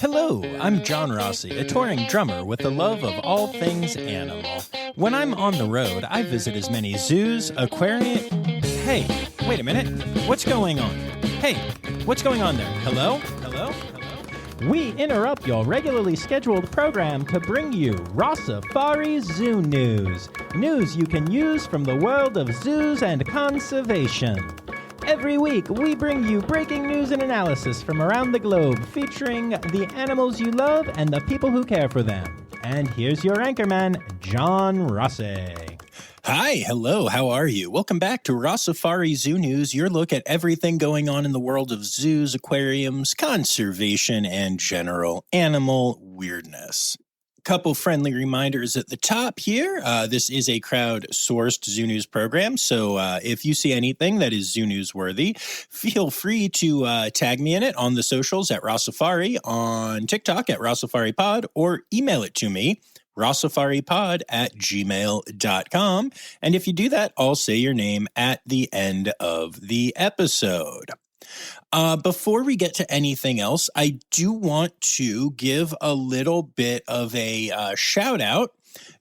Hello, I'm John Rossi, a touring drummer with a love of all things animal. When I'm on the road, I visit as many zoos, aquariums... Hey, wait a minute. What's going on? Hey, what's going on there? Hello? Hello? Hello? We interrupt your regularly scheduled program to bring you Rossifari Zoo news. News you can use from the world of zoos and conservation. Every week, we bring you breaking news and analysis from around the globe, featuring the animals you love and the people who care for them. And here's your anchorman, John Rossi. Hi, hello, how are you? Welcome back to Rossifari Zoo News, your look at everything going on in the world of zoos, aquariums, conservation, and general animal weirdness. Couple friendly reminders at the top here. This is a crowd-sourced Zoo News program, so if you see anything that is Zoo News worthy, feel free to tag me in it on the socials at Rossifari, on TikTok at RossifariPod, or email it to me, rossifaripod@gmail.com. And if you do that, I'll say your name at the end of the episode. Before we get to anything else, I do want to give a little bit of a shout out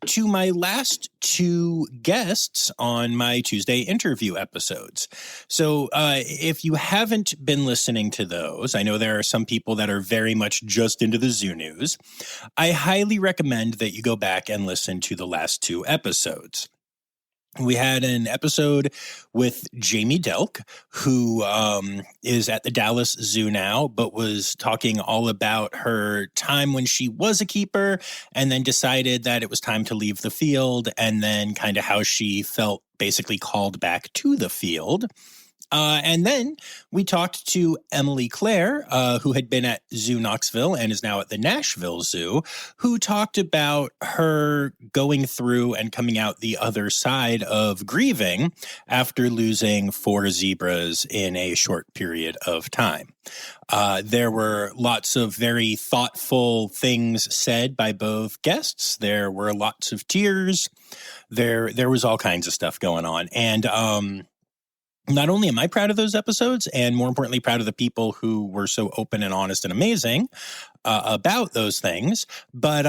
to my last two guests on my Tuesday interview episodes. So if you haven't been listening to those, I know there are some people that are very much just into the zoo news. I highly recommend that you go back and listen to the last two episodes. We had an episode with Jamie Delk, who is at the Dallas Zoo now, but was talking all about her time when she was a keeper and then decided that it was time to leave the field, and then kind of how she felt basically called back to the field. And then we talked to Emily Clare, who had been at Zoo Knoxville and is now at the Nashville Zoo, who talked about her going through and coming out the other side of grieving after losing 4 zebras in a short period of time. There were lots of very thoughtful things said by both guests. There were lots of tears. There was all kinds of stuff going on. And, not only am I proud of those episodes, and more importantly, proud of the people who were so open and honest and amazing about those things, but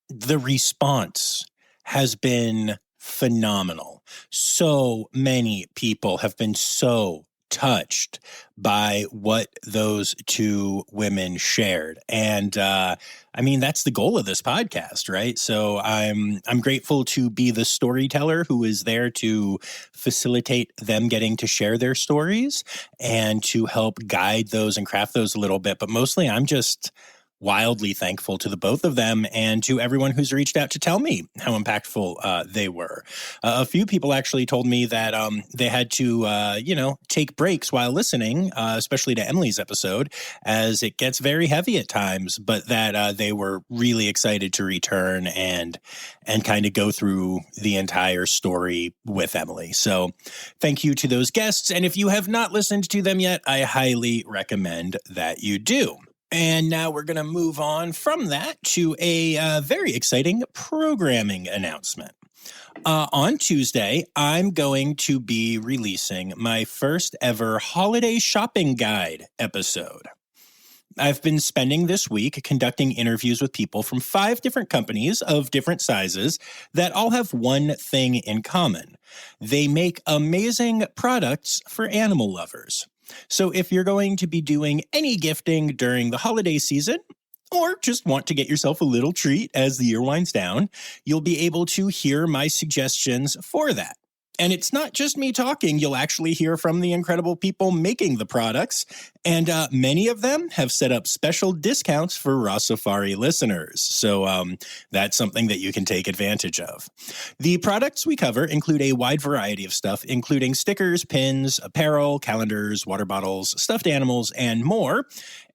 the response has been phenomenal. So many people have been so touched by what those two women shared. And I mean, that's the goal of this podcast, right? So I'm grateful to be the storyteller who is there to facilitate them getting to share their stories and to help guide those and craft those a little bit. But mostly I'm just wildly thankful to the both of them and to everyone who's reached out to tell me how impactful they were. A few people actually told me that they had to, take breaks while listening, especially to Emily's episode, as it gets very heavy at times, but that they were really excited to return and kind of go through the entire story with Emily. So thank you to those guests. And if you have not listened to them yet, I highly recommend that you do. And now we're going to move on from that to a very exciting programming announcement. On Tuesday, I'm going to be releasing my first ever holiday shopping guide episode. I've been spending this week conducting interviews with people from 5 different companies of different sizes that all have one thing in common. They make amazing products for animal lovers. So if you're going to be doing any gifting during the holiday season, or just want to get yourself a little treat as the year winds down, you'll be able to hear my suggestions for that. And it's not just me talking. You'll actually hear from the incredible people making the products. And many of them have set up special discounts for Rossifari listeners. So that's something that you can take advantage of. The products we cover include a wide variety of stuff, including stickers, pins, apparel, calendars, water bottles, stuffed animals, and more.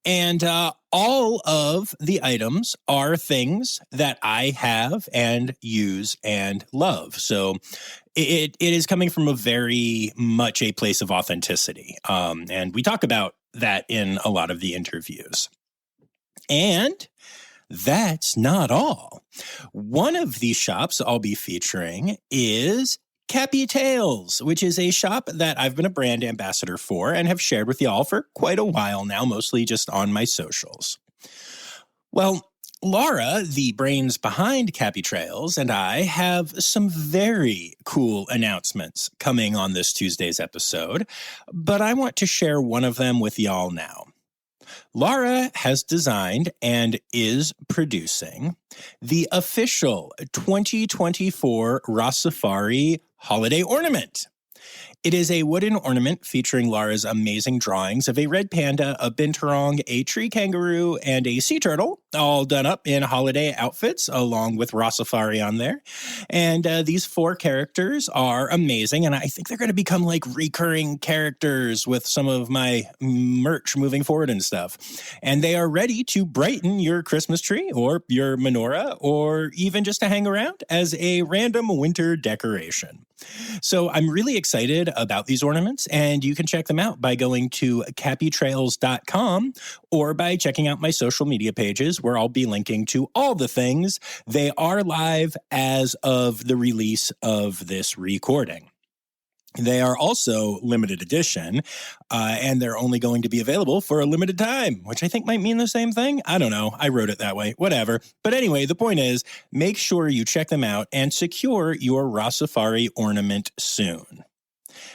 And all of the items are things that I have and use and love. So it is coming from a very much a place of authenticity. And we talk about that in a lot of the interviews. And that's not all. One of these shops I'll be featuring is Cappy Tales, which is a shop that I've been a brand ambassador for and have shared with y'all for quite a while now, mostly just on my socials. Well, Laura, the brains behind Cappy Trails, and I have some very cool announcements coming on this Tuesday's episode, but I want to share one of them with y'all now. Laura has designed and is producing the official 2024 Rossifari holiday ornament. It is a wooden ornament featuring Laura's amazing drawings of a red panda, a binturong, a tree kangaroo, and a sea turtle, all done up in holiday outfits, along with Rossifari on there. And these 4 characters are amazing, and I think they're going to become like recurring characters with some of my merch moving forward and stuff. And they are ready to brighten your Christmas tree or your menorah, or even just to hang around as a random winter decoration. So I'm really excited about these ornaments, and you can check them out by going to cappytrails.com or by checking out my social media pages, where I'll be linking to all the things. They are live as of the release of this recording. They are also limited edition, and they're only going to be available for a limited time, which I think might mean the same thing. I don't know. I wrote it that way. Whatever. But anyway, the point is, make sure you check them out and secure your Rossifari ornament soon.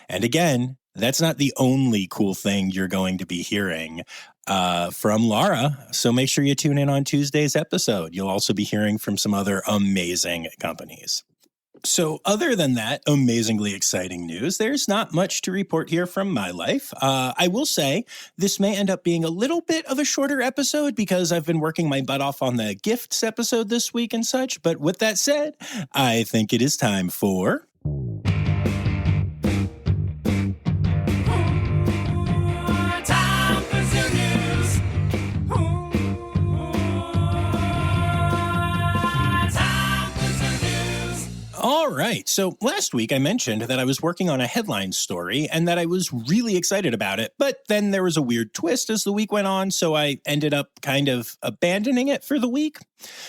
And again, that's not the only cool thing you're going to be hearing from Laura. So make sure you tune in on Tuesday's episode. You'll also be hearing from some other amazing companies. So other than that amazingly exciting news, there's not much to report here from my life. I will say this may end up being a little bit of a shorter episode because I've been working my butt off on the gifts episode this week and such. But with that said, I think it is time for... All right. So last week I mentioned that I was working on a headline story and that I was really excited about it. But then there was a weird twist as the week went on, so I ended up kind of abandoning it for the week.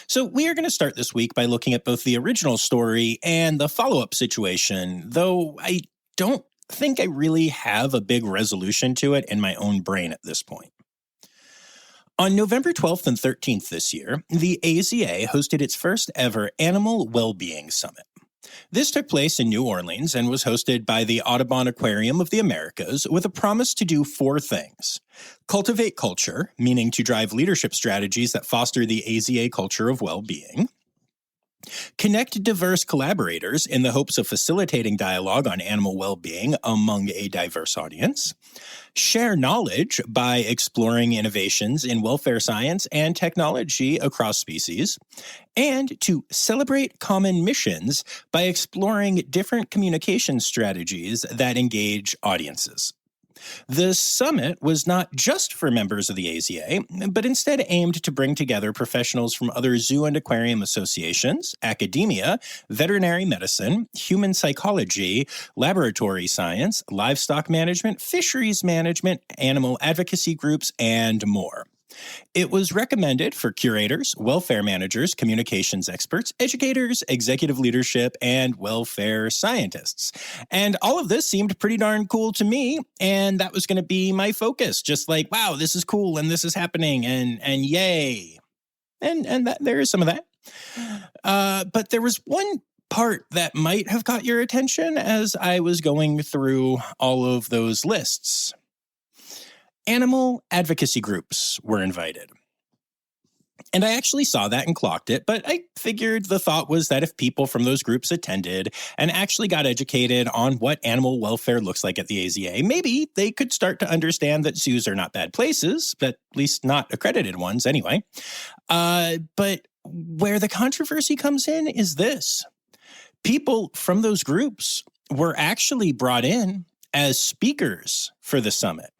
So we are going to start this week by looking at both the original story and the follow-up situation, though I don't think I really have a big resolution to it in my own brain at this point. On November 12th and 13th this year, the AZA hosted its first ever Animal Wellbeing Summit. This took place in New Orleans and was hosted by the Audubon Aquarium of the Americas with a promise to do 4 things. Cultivate culture, meaning to drive leadership strategies that foster the AZA culture of well-being. Connect diverse collaborators in the hopes of facilitating dialogue on animal well-being among a diverse audience. Share knowledge by exploring innovations in welfare science and technology across species. And to celebrate common missions by exploring different communication strategies that engage audiences. The summit was not just for members of the AZA, but instead aimed to bring together professionals from other zoo and aquarium associations, academia, veterinary medicine, human psychology, laboratory science, livestock management, fisheries management, animal advocacy groups, and more. It was recommended for curators, welfare managers, communications experts, educators, executive leadership, and welfare scientists. And all of this seemed pretty darn cool to me, and that was going to be my focus. Just like, wow, this is cool, and this is happening, and yay. And that, there is some of that. But there was one part that might have caught your attention as I was going through all of those lists. Animal advocacy groups were invited. And I actually saw that and clocked it, but I figured the thought was that if people from those groups attended and actually got educated on what animal welfare looks like at the AZA, maybe they could start to understand that zoos are not bad places, but at least not accredited ones anyway. But where the controversy comes in is this. People from those groups were actually brought in as speakers for the summit.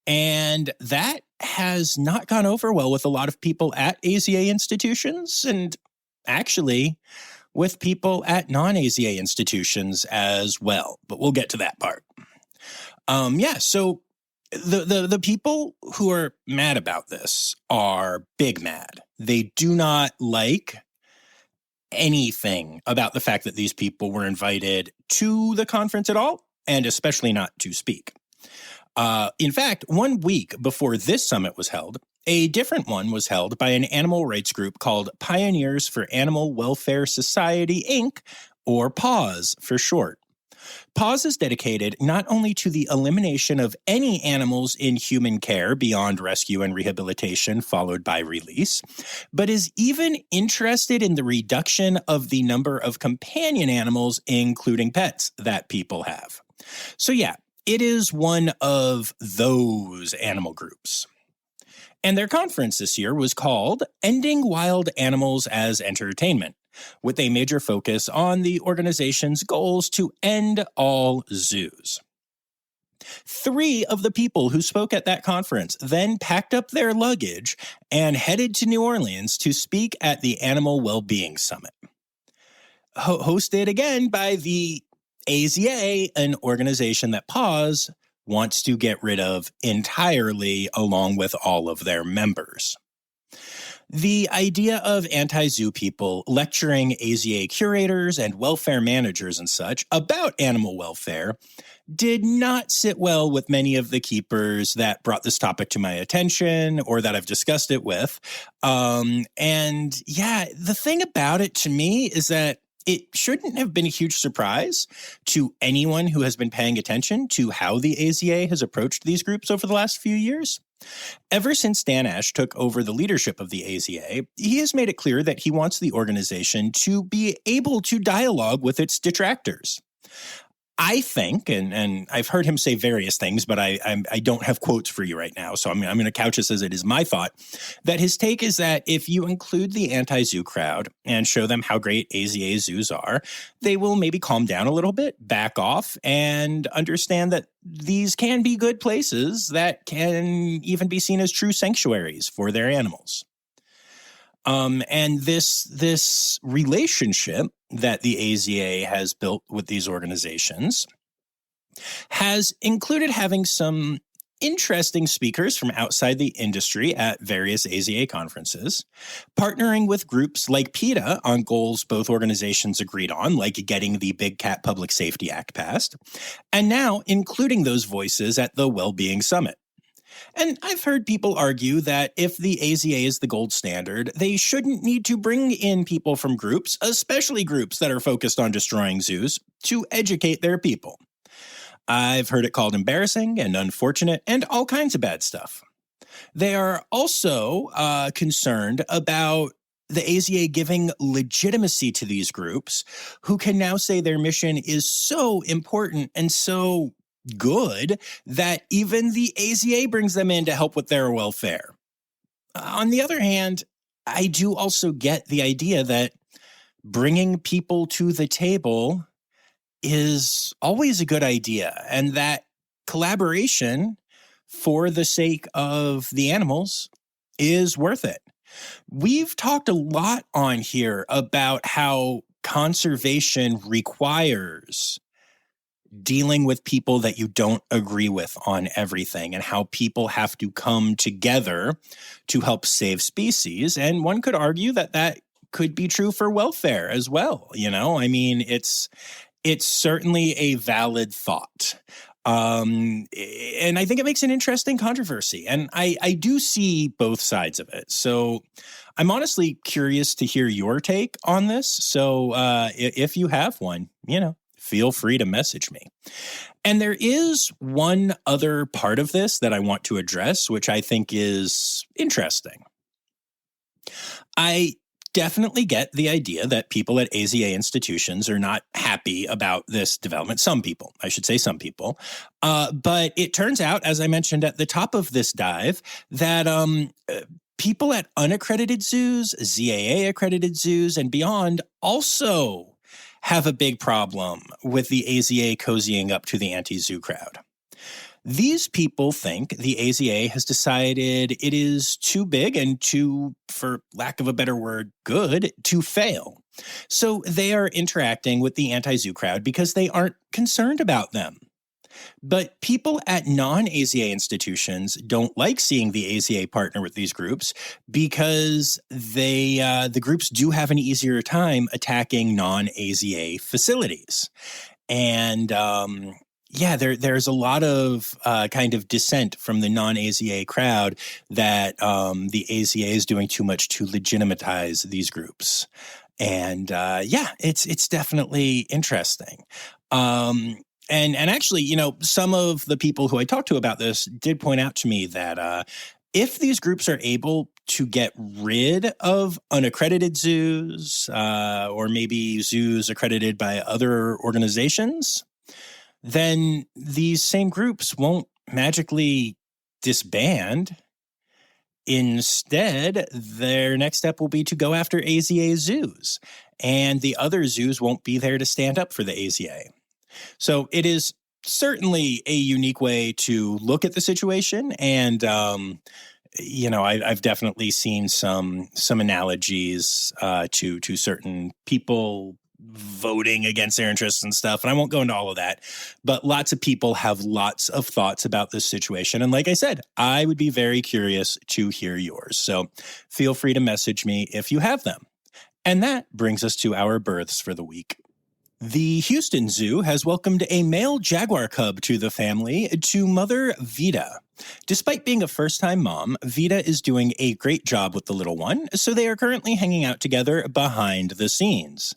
And that has not gone over well with a lot of people at AZA institutions and actually with people at non-AZA institutions as well. But we'll get to that part. So the people who are mad about this are big mad. They do not like anything about the fact that these people were invited to the conference at all, and especially not to speak. In fact, 1 week before this summit was held, A different one was held by an animal rights group called Pioneers for Animal Welfare Society, Inc., or PAWS for short. PAWS is dedicated not only to the elimination of any animals in human care beyond rescue and rehabilitation followed by release, but is even interested in the reduction of the number of companion animals, including pets, that people have. So yeah, it is one of those animal groups. And their conference this year was called Ending Wild Animals as Entertainment, with a major focus on the organization's goals to end all zoos. 3 of the people who spoke at that conference then packed up their luggage and headed to New Orleans to speak at the Animal Wellbeing Summit. Hosted again by the AZA, an organization that PAWS wants to get rid of entirely along with all of their members. The idea of anti-zoo people lecturing AZA curators and welfare managers and such about animal welfare did not sit well with many of the keepers that brought this topic to my attention or that I've discussed it with. And yeah, the thing about it to me is that it shouldn't have been a huge surprise to anyone who has been paying attention to how the AZA has approached these groups over the last few years. Ever since Dan Ash took over the leadership of the AZA, he has made it clear that he wants the organization to be able to dialogue with its detractors. I think, and I've heard him say various things, but I don't have quotes for you right now, so I'm going to couch this as it is my thought, that his take is that if you include the anti-zoo crowd and show them how great AZA zoos are, they will maybe calm down a little bit, back off, and understand that these can be good places that can even be seen as true sanctuaries for their animals. And this relationship that the AZA has built with these organizations has included having some interesting speakers from outside the industry at various AZA conferences, partnering with groups like PETA on goals both organizations agreed on, like getting the Big Cat Public Safety Act passed, and now including those voices at the Wellbeing Summit. And I've heard people argue that if the AZA is the gold standard, they shouldn't need to bring in people from groups, especially groups that are focused on destroying zoos, to educate their people. I've heard it called embarrassing and unfortunate and all kinds of bad stuff. They are also concerned about the AZA giving legitimacy to these groups who can now say their mission is so important and so good that even the AZA brings them in to help with their welfare. On the other hand, I do also get the idea that bringing people to the table is always a good idea, and that collaboration for the sake of the animals is worth it. We've talked a lot on here about how conservation requires dealing with people that you don't agree with on everything and how people have to come together to help save species. And one could argue that that could be true for welfare as well. You know, I mean, it's certainly a valid thought. And I think it makes an interesting controversy. And I do see both sides of it. So I'm honestly curious to hear your take on this. So if you have one, you know, feel free to message me. And there is one other part of this that I want to address, which I think is interesting. I definitely get the idea that people at AZA institutions are not happy about this development. Some people, I should say some people. But it turns out, as I mentioned at the top of this dive, that people at unaccredited zoos, ZAA accredited zoos, and beyond also have a big problem with the AZA cozying up to the anti-zoo crowd. These people think the AZA has decided it is too big and too, for lack of a better word, good to fail. So they are interacting with the anti-zoo crowd because they aren't concerned about them. But people at non-AZA institutions don't like seeing the AZA partner with these groups because the groups do have an easier time attacking non-AZA facilities. And there's a lot of kind of dissent from the non-AZA crowd that the AZA is doing too much to legitimatize these groups. And it's definitely interesting. And actually, some of the people who I talked to about this did point out to me that if these groups are able to get rid of unaccredited zoos or maybe zoos accredited by other organizations, then these same groups won't magically disband. Instead, their next step will be to go after AZA zoos, and the other zoos won't be there to stand up for the AZA. So it is certainly a unique way to look at the situation, and I've definitely seen some analogies to certain people voting against their interests and stuff. And I won't go into all of that, but lots of people have lots of thoughts about this situation. And like I said, I would be very curious to hear yours. So feel free to message me if you have them. And that brings us to our births for the week. The Houston Zoo has welcomed a male jaguar cub to the family to mother Vita. Despite being a first-time mom, Vita is doing a great job with the little one, so they are currently hanging out together behind the scenes.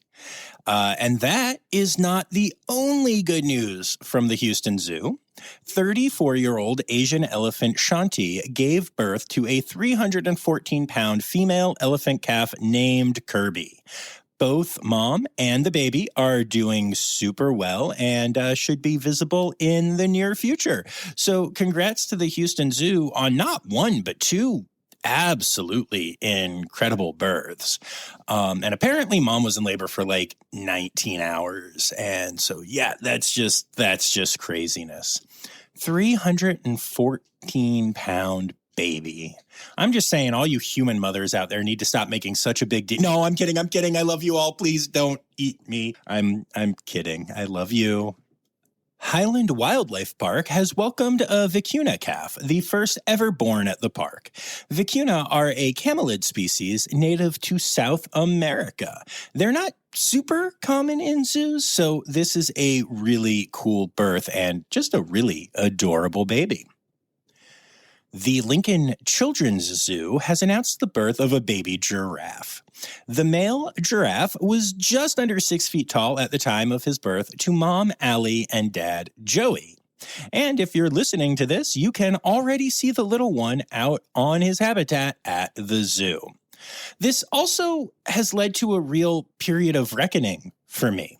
And that is not the only good news from the Houston Zoo. 34-year-old Asian elephant Shanti gave birth to a 314-pound female elephant calf named Kirby. Both mom and the baby are doing super well and should be visible in the near future. So congrats to the Houston Zoo on not one, but two absolutely incredible births. And apparently mom was in labor for like 19 hours. And so, that's just craziness. 314-pound baby. I'm just saying all you human mothers out there need to stop making such a big deal. No, I'm kidding. I love you all. Please don't eat me. I'm kidding. I love you. Highland Wildlife Park has welcomed a vicuna calf, the first ever born at the park. Vicuna are a camelid species native to South America. They're not super common in zoos, so this is a really cool birth and just a really adorable baby. The Lincoln Children's Zoo has announced the birth of a baby giraffe. The male giraffe was just under 6 feet tall at the time of his birth to mom Allie and dad Joey. And if you're listening to this, you can already see the little one out on his habitat at the zoo. This also has led to a real period of reckoning for me.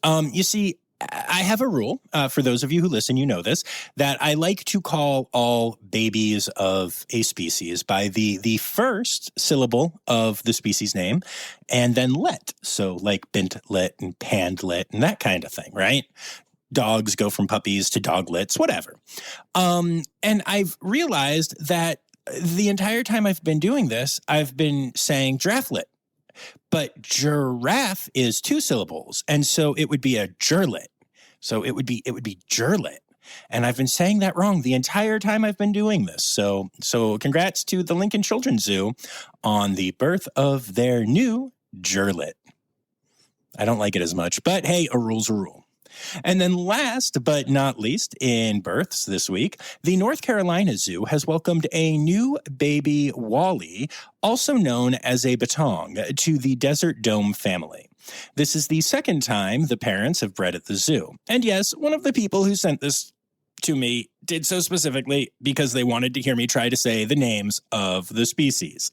You see, I have a rule, for those of you who listen, you know this, that I like to call all babies of a species by the first syllable of the species name and then let. So like bintlet and pandlet and that kind of thing, right? Dogs go from puppies to doglets, whatever. And I've realized that the entire time I've been doing this, I've been saying girafflet. But giraffe is 2 syllables, and so it would be a gerlet. So it would be gerlet. And I've been saying that wrong the entire time I've been doing this. So congrats to the Lincoln Children's Zoo on the birth of their new gerlet. I don't like it as much, but hey, a rule's a rule. And then last but not least in births this week, the North Carolina Zoo has welcomed a new baby Wally, also known as a batong, to the Desert Dome family. This is the second time the parents have bred at the zoo. And yes, one of the people who sent this to me did so specifically because they wanted to hear me try to say the names of the species.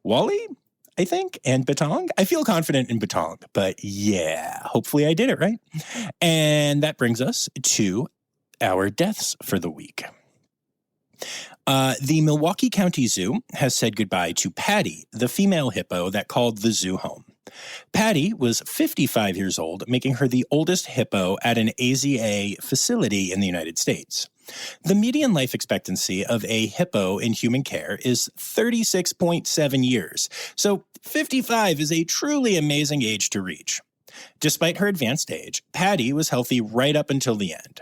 Wally, I think, and batong. I feel confident in batong, but yeah, hopefully I did it right. And that brings us to our deaths for the week. The Milwaukee County Zoo has said goodbye to Patty, the female hippo that called the zoo home. Patty was 55 years old, making her the oldest hippo at an AZA facility in the United States. The median life expectancy of a hippo in human care is 36.7 years, so 55 is a truly amazing age to reach. Despite her advanced age, Patty was healthy right up until the end.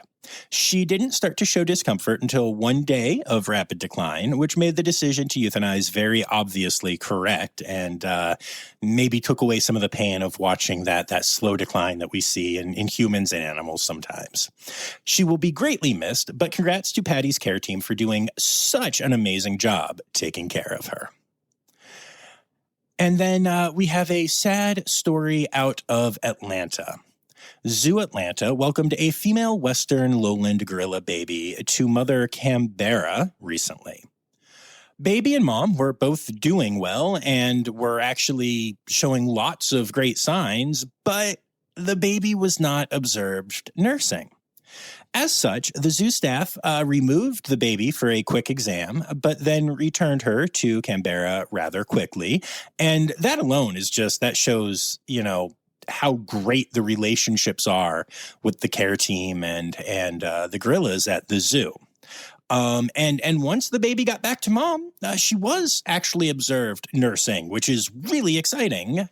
She didn't start to show discomfort until one day of rapid decline, which made the decision to euthanize very obviously correct and maybe took away some of the pain of watching that slow decline that we see in humans and animals sometimes. She will be greatly missed, but congrats to Patty's care team for doing such an amazing job taking care of her. And then we have a sad story out of Atlanta. Zoo Atlanta welcomed a female western lowland gorilla baby to mother Canberra recently. Baby and mom were both doing well and were actually showing lots of great signs, but the baby was not observed nursing. As such, the zoo staff removed the baby for a quick exam, but then returned her to Canberra rather quickly. And that alone that shows, how great the relationships are with the care team and the gorillas at the zoo. And once the baby got back to mom, she was actually observed nursing, which is really exciting.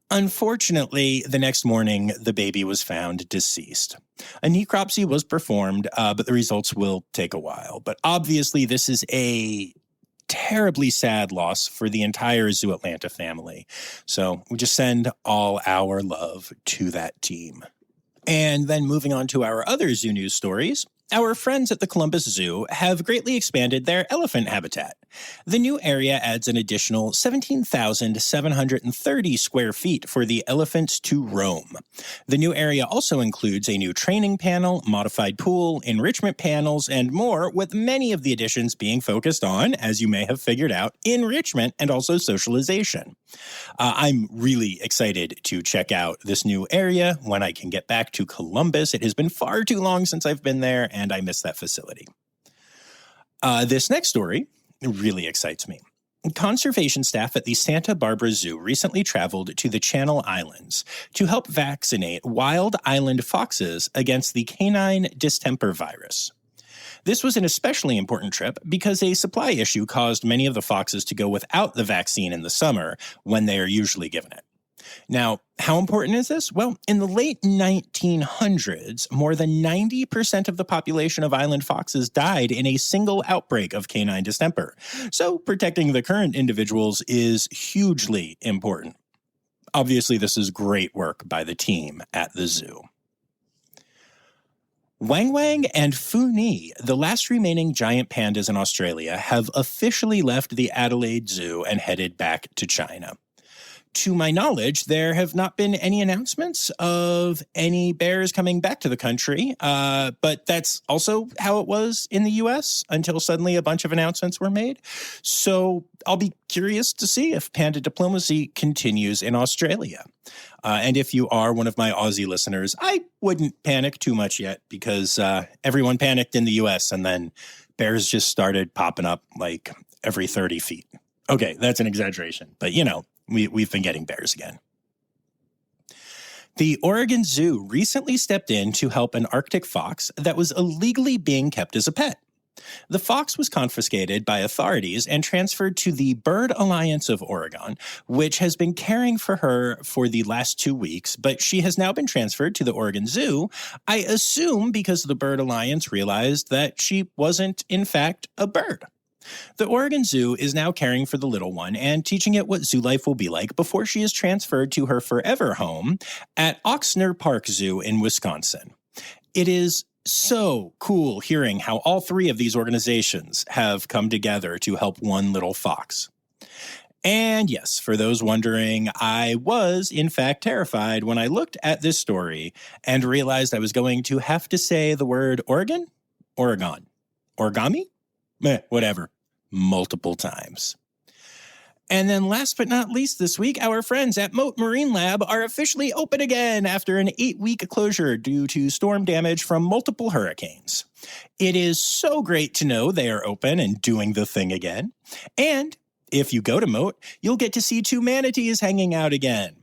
Unfortunately, the next morning, the baby was found deceased. A necropsy was performed, but the results will take a while. But obviously, this is a terribly sad loss for the entire Zoo Atlanta family. So we just send all our love to that team. And then moving on to our other zoo news stories. Our friends at the Columbus Zoo have greatly expanded their elephant habitat. The new area adds an additional 17,730 square feet for the elephants to roam. The new area also includes a new training panel, modified pool, enrichment panels, and more, with many of the additions being focused on, as you may have figured out, enrichment and also socialization. I'm really excited to check out this new area when I can get back to Columbus. It has been far too long since I've been there, and I miss that facility. This next story really excites me. Conservation staff at the Santa Barbara Zoo recently traveled to the Channel Islands to help vaccinate wild island foxes against the canine distemper virus. This was an especially important trip because a supply issue caused many of the foxes to go without the vaccine in the summer when they are usually given it. Now, how important is this? Well, in the late 1900s, more than 90% of the population of island foxes died in a single outbreak of canine distemper. So protecting the current individuals is hugely important. Obviously, this is great work by the team at the zoo. Wang Wang and Fu Ni, the last remaining giant pandas in Australia, have officially left the Adelaide Zoo and headed back to China. To my knowledge, there have not been any announcements of any bears coming back to the country, but that's also how it was in the U.S. until suddenly a bunch of announcements were made. So I'll be curious to see if panda diplomacy continues in Australia. And if you are one of my Aussie listeners, I wouldn't panic too much yet because everyone panicked in the U.S. and then bears just started popping up like every 30 feet. Okay, that's an exaggeration, but we've been getting bears again. The Oregon Zoo recently stepped in to help an Arctic fox that was illegally being kept as a pet. The fox was confiscated by authorities and transferred to the Bird Alliance of Oregon, which has been caring for her for the last 2 weeks, but she has now been transferred to the Oregon Zoo, I assume because the Bird Alliance realized that she wasn't, in fact, a bird. The Oregon Zoo is now caring for the little one and teaching it what zoo life will be like before she is transferred to her forever home at Oxnard Park Zoo in Wisconsin. It is so cool hearing how all three of these organizations have come together to help one little fox. And yes, for those wondering, I was in fact terrified when I looked at this story and realized I was going to have to say the word Oregon, Oregon, origami, whatever, multiple times. And then last but not least this week, our friends at Mote Marine Lab are officially open again after an 8-week closure due to storm damage from multiple hurricanes. It is so great to know they are open and doing the thing again. And if you go to Mote, you'll get to see 2 manatees hanging out again.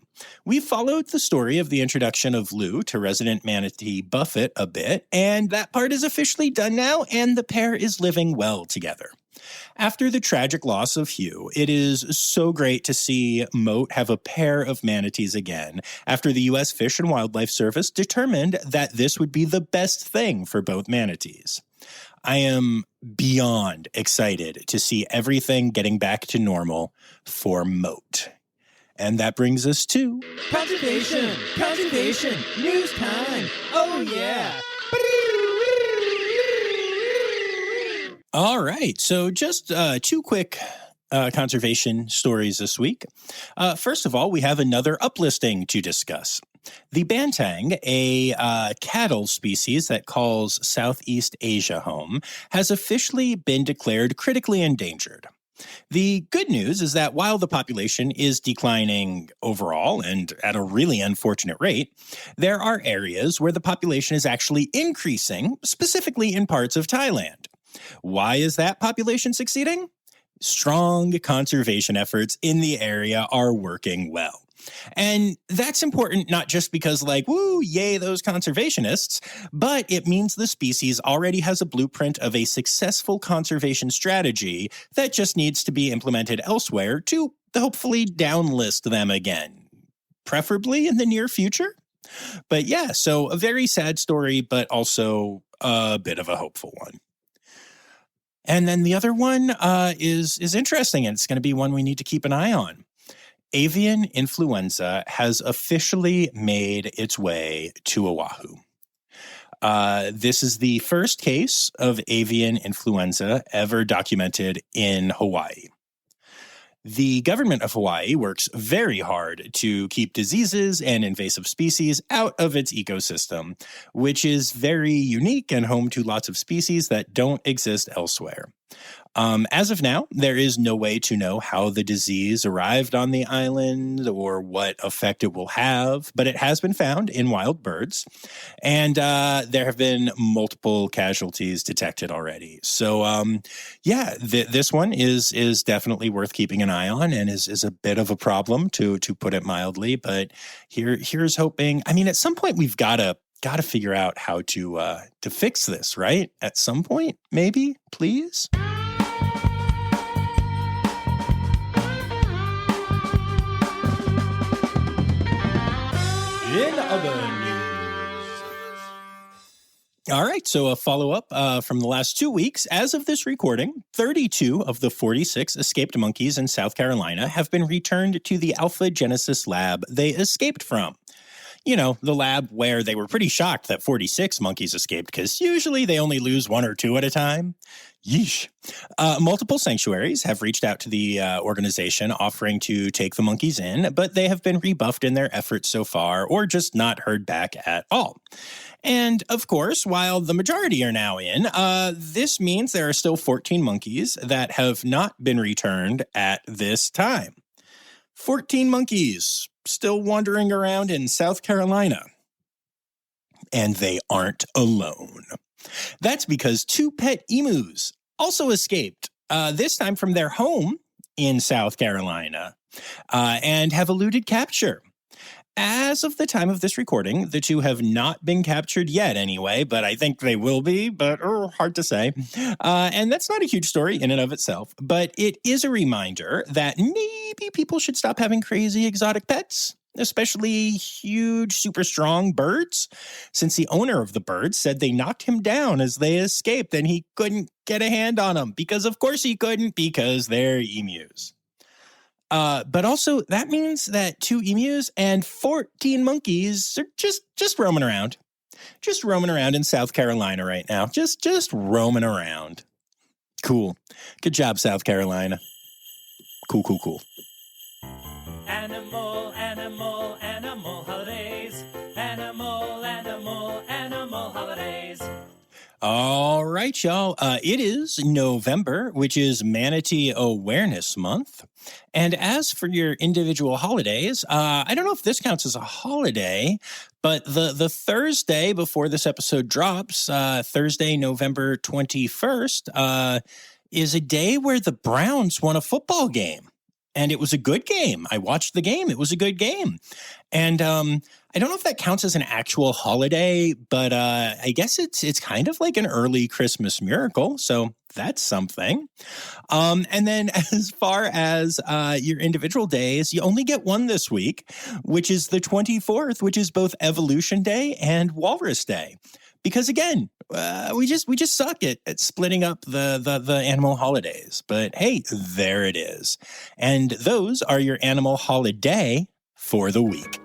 We followed the story of the introduction of Lou to resident manatee Buffett a bit, and that part is officially done now, and the pair is living well together. After the tragic loss of Hugh, it is so great to see Mote have a pair of manatees again after the U.S. Fish and Wildlife Service determined that this would be the best thing for both manatees. I am beyond excited to see everything getting back to normal for Mote. And that brings us to Conservation! Conservation! News time! Oh, yeah! All right, so just two quick conservation stories this week. First of all, we have another uplisting to discuss. The bantang, a cattle species that calls Southeast Asia home, has officially been declared critically endangered. The good news is that while the population is declining overall and at a really unfortunate rate, there are areas where the population is actually increasing, specifically in parts of Thailand. Why is that population succeeding? Strong conservation efforts in the area are working well. And that's important not just because, woo, yay, those conservationists, but it means the species already has a blueprint of a successful conservation strategy that just needs to be implemented elsewhere to hopefully downlist them again, preferably in the near future. But yeah, so a very sad story, but also a bit of a hopeful one. And then the other one is interesting, and it's going to be one we need to keep an eye on. Avian influenza has officially made its way to Oahu. This is the first case of avian influenza ever documented in Hawaii. The government of Hawaii works very hard to keep diseases and invasive species out of its ecosystem, which is very unique and home to lots of species that don't exist elsewhere. As of now, there is no way to know how the disease arrived on the island or what effect it will have, but it has been found in wild birds, and there have been multiple casualties detected already. So, this one is definitely worth keeping an eye on, and is a bit of a problem to put it mildly. But here's hoping. I mean, at some point we've got to figure out how to fix this, right? At some point, maybe, please. In other news. All right, so a follow-up from the last 2 weeks. As of this recording, 32 of the 46 escaped monkeys in South Carolina have been returned to the Alpha Genesis lab they escaped from. You know, the lab where they were pretty shocked that 46 monkeys escaped, because usually they only lose one or two at a time. Yeesh. Multiple sanctuaries have reached out to the organization offering to take the monkeys in, but they have been rebuffed in their efforts so far, or just not heard back at all. And of course, while the majority are now in, this means there are still 14 monkeys that have not been returned at this time. 14 monkeys still wandering around in South Carolina. And they aren't alone. That's because 2 pet emus also escaped, this time from their home in South Carolina, and have eluded capture. As of the time of this recording, the 2 have not been captured yet anyway, but I think they will be, but hard to say. And that's not a huge story in and of itself, but it is a reminder that maybe people should stop having crazy exotic pets, especially huge, super strong birds, since the owner of the birds said they knocked him down as they escaped and he couldn't get a hand on them, because of course he couldn't, because they're emus. But also, that means that 2 emus and 14 monkeys are just roaming around. Just roaming around in South Carolina right now. Just roaming around. Cool. Good job, South Carolina. Cool. Animal, animal, animal holidays. Animal, animal, animal holidays. All right, y'all. It is November, which is Manatee Awareness Month. And as for your individual holidays, I don't know if this counts as a holiday, but the Thursday before this episode drops, Thursday, November 21st, is a day where the Browns won a football game. and it was a good game. I watched the game. It was a good game. And I don't know if that counts as an actual holiday, but I guess it's kind of like an early Christmas miracle. So that's something. And then as far as your individual days, you only get one this week, which is the 24th, which is both Evolution Day and Walrus Day. Because again, we just suck at splitting up the animal holidays. But hey, there it is. And those are your animal holiday for the week.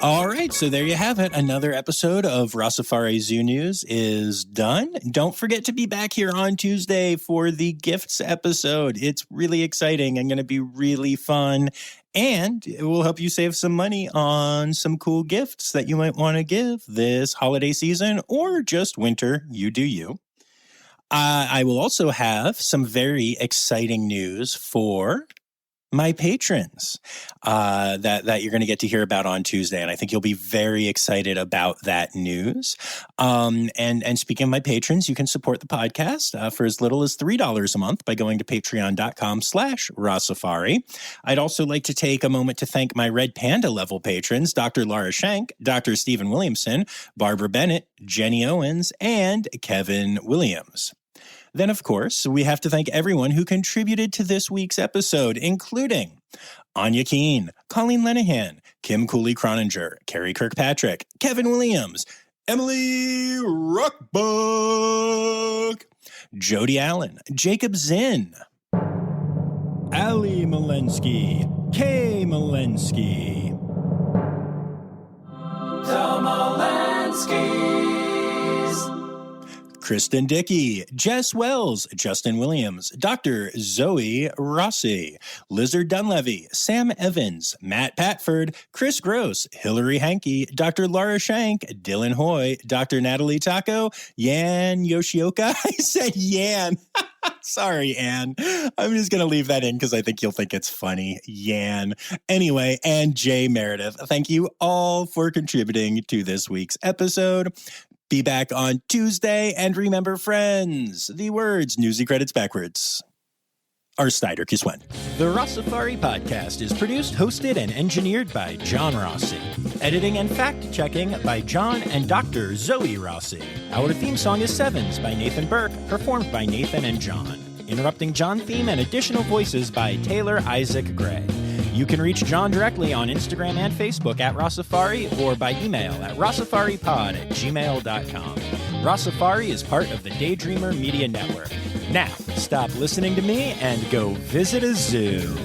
All right, so there you have it. Another episode of Rossifari Zoo News is done. Don't forget to be back here on Tuesday for the gifts episode. It's really exciting and going to be really fun. And it will help you save some money on some cool gifts that you might want to give this holiday season or just winter. You do you. I will also have some very exciting news for my patrons that you're going to get to hear about on Tuesday. And I think you'll be very excited about that news. And speaking of my patrons, you can support the podcast for as little as $3 a month by going to patreon.com/Rossifari. I'd also like to take a moment to thank my Red Panda level patrons, Dr. Laura Schenk, Dr. Stephen Williamson, Barbara Bennett, Jenny Owens, and Kevin Williams. Then, of course, we have to thank everyone who contributed to this week's episode, including Anya Keene, Colleen Lenehan, Kim Cooley-Croninger, Carrie Kirkpatrick, Kevin Williams, Emily Rockbuck, Jody Allen, Jacob Zinn, Ali Malensky, Kay Malensky, The Malenskys, Kristen Dickey, Jess Wells, Justin Williams, Dr. Zoe Rossi, Lizard Dunlevy, Sam Evans, Matt Patford, Chris Gross, Hillary Hankey, Dr. Laura Shank, Dylan Hoy, Dr. Natalie Taco, Yan Yoshioka. I said Yan. Sorry, Ann. I'm just going to leave that in because I think you'll think it's funny. Yan. Anyway, and Jay Meredith. Thank you all for contributing to this week's episode. Be back on Tuesday, and remember, friends, the words newsy credits backwards are Snyder Kiswen. The Rossifari podcast is produced, hosted, and engineered by John Rossi. Editing and fact-checking by John and Dr. Zoe Rossi. Our theme song is Sevens by Nathan Burke, performed by Nathan and John. Interrupting John theme and additional voices by Taylor Isaac Gray. You can reach John directly on Instagram and Facebook at Rossifari or by email at rossifaripod@gmail.com. Rossifari is part of the Daydreamer Media Network. Now, stop listening to me and go visit a zoo.